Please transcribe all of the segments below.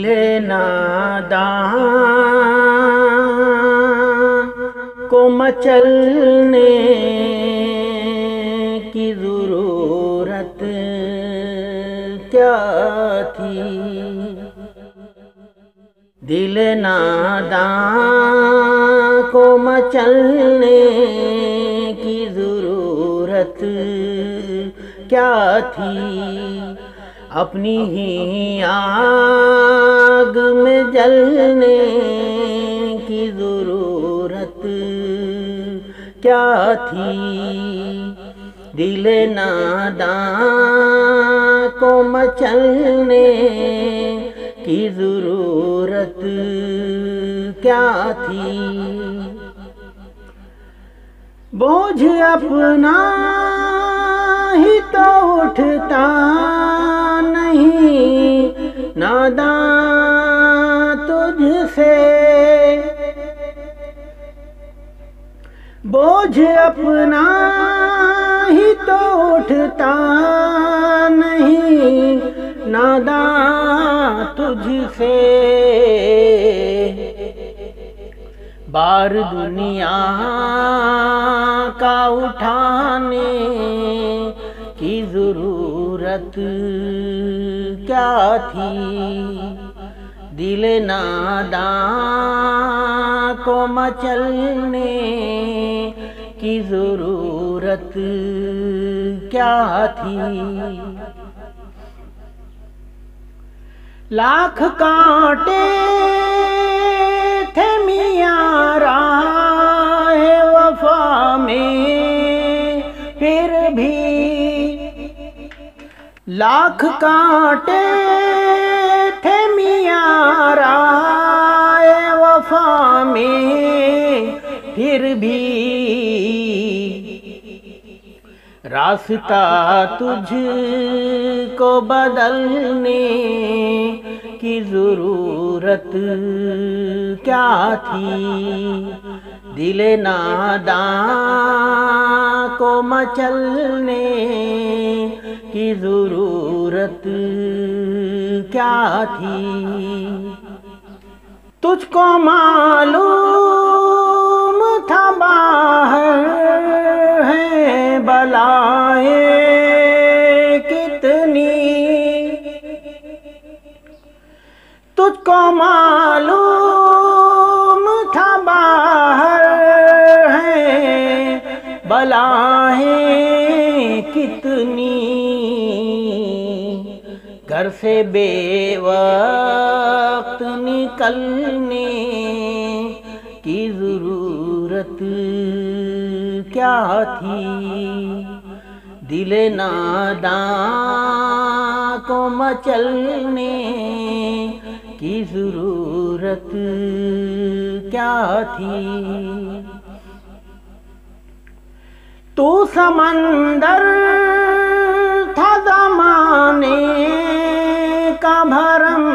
दिले नादां को मचलने की ज़रूरत क्या थी। दिल नादां को मचलने की ज़रूरत क्या थी। अपनी ही आग में जलने की ज़रूरत क्या थी। दिल नादां को मचलने की ज़रूरत क्या थी। बोझ अपना ही तो उठता नहीं नादां तुझसे। बोझ अपना ही तो उठता नहीं नादां तुझसे। बार दुनिया का उठाने की ज़रूरत क्या थी। दिल नादां को मचलने की ज़रूरत क्या थी। लाख कांटे थे मियां राहे वफा में फिर भी। लाख कांटे थे मियां राहे वफा में फिर भी। रास्ता तुझको बदलने की ज़रूरत क्या थी। दिल नादां को मचलने की ज़रूरत क्या थी। तुझको मालूम था बाहर है बलाएं कितनी। तुझको मालूम था बाहर है बलाएं कितनी। घर से बेवक्त निकलने की ज़रूरत क्या थी। दिल नादां को मचलने की ज़रूरत क्या थी। तू समंदर था ज़माने का भरम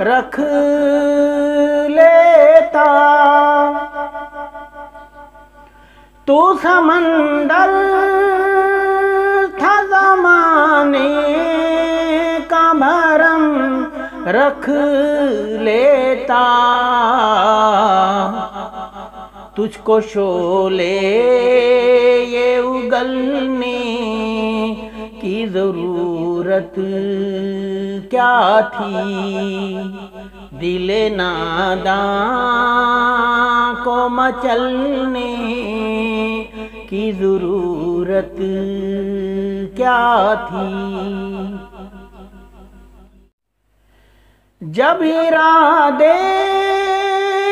रख लेता। तू समंदर था ज़माने का भरम रख लेता। तुझको शोले ये उगलने की ज़रूरत क्या थी। दिल नादां को मचलने की ज़रूरत क्या थी। जब इरादे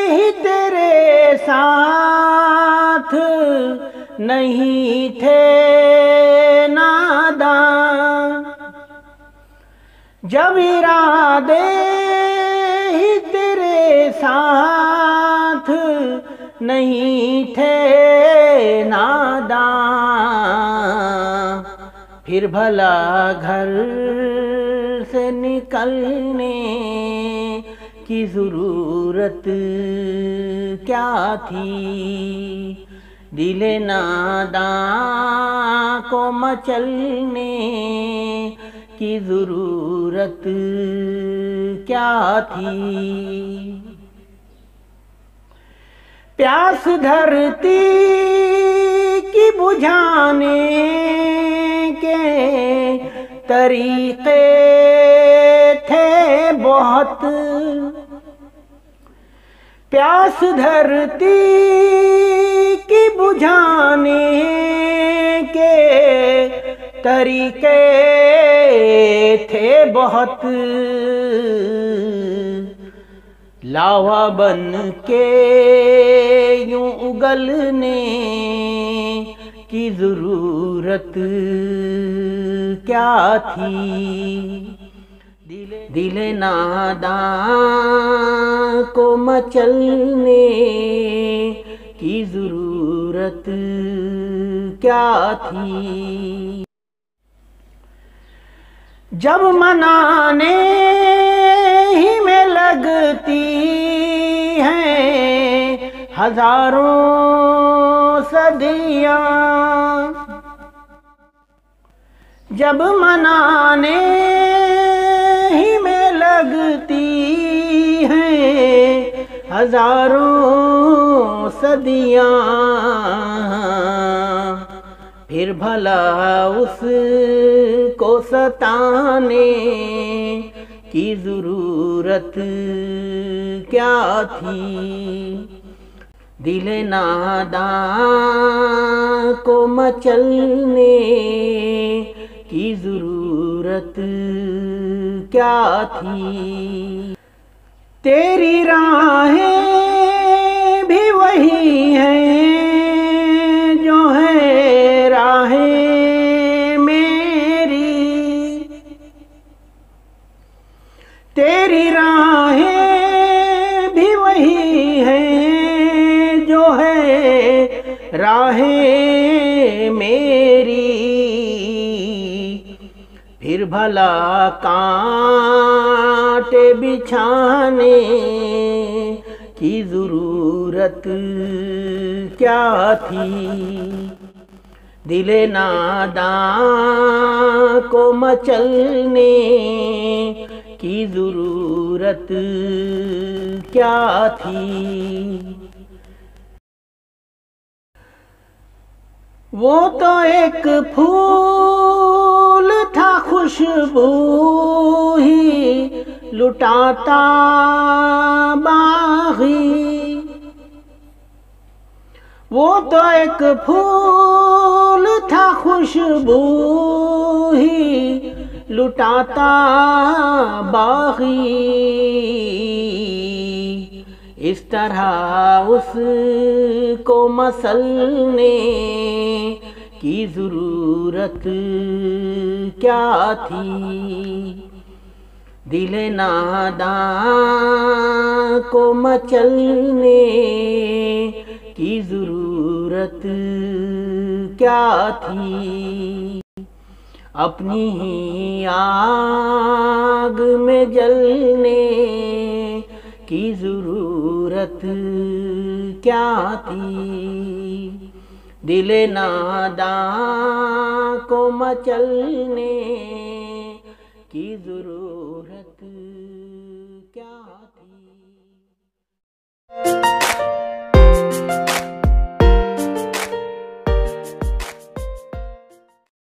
ही तेरे साथ नहीं थे नादां। जब इरादे ही तेरे साथ नहीं थे नादां। फिर भला घर से निकलने की ज़रूरत क्या थी। दिल नादां को मचलने की ज़रूरत क्या थी। प्यास धरती की बुझाने के तरीके थे बहुत। प्यास धरती की बुझाने के तरीके थे बहुत। लावा बन के यूं उगलने की ज़रूरत क्या थी। दिल नादां को मचलने की ज़रूरत क्या थी। जब मनाने ही में लगती हैं हजारों सदियां। जब मनाने ही में लगती हैं हजारों सदियां, फिर भला उसको सताने की ज़रूरत क्या थी। दिल नादां को मचलने की ज़रूरत क्या थी। तेरी राहें भी वही हैं जो है राहें मेरी। तेरी राहें भी वही हैं जो है राहें मेरी। फिर भला कांटे बिछाने की ज़रूरत क्या थी। दिल नादां को मचलने की ज़रूरत क्या थी। वो तो एक फूल था खुशबू ही लुटाता बागी। वो तो एक फूल था खुशबू ही लुटाता बागी। इस तरह उसको मसलने की ज़रूरत क्या थी। दिल नादां को मचलने की ज़रूरत क्या थी। अपनी ही आग में जलने की ज़रूरत क्या थी। दिल नादां को मचलने की ज़रूरत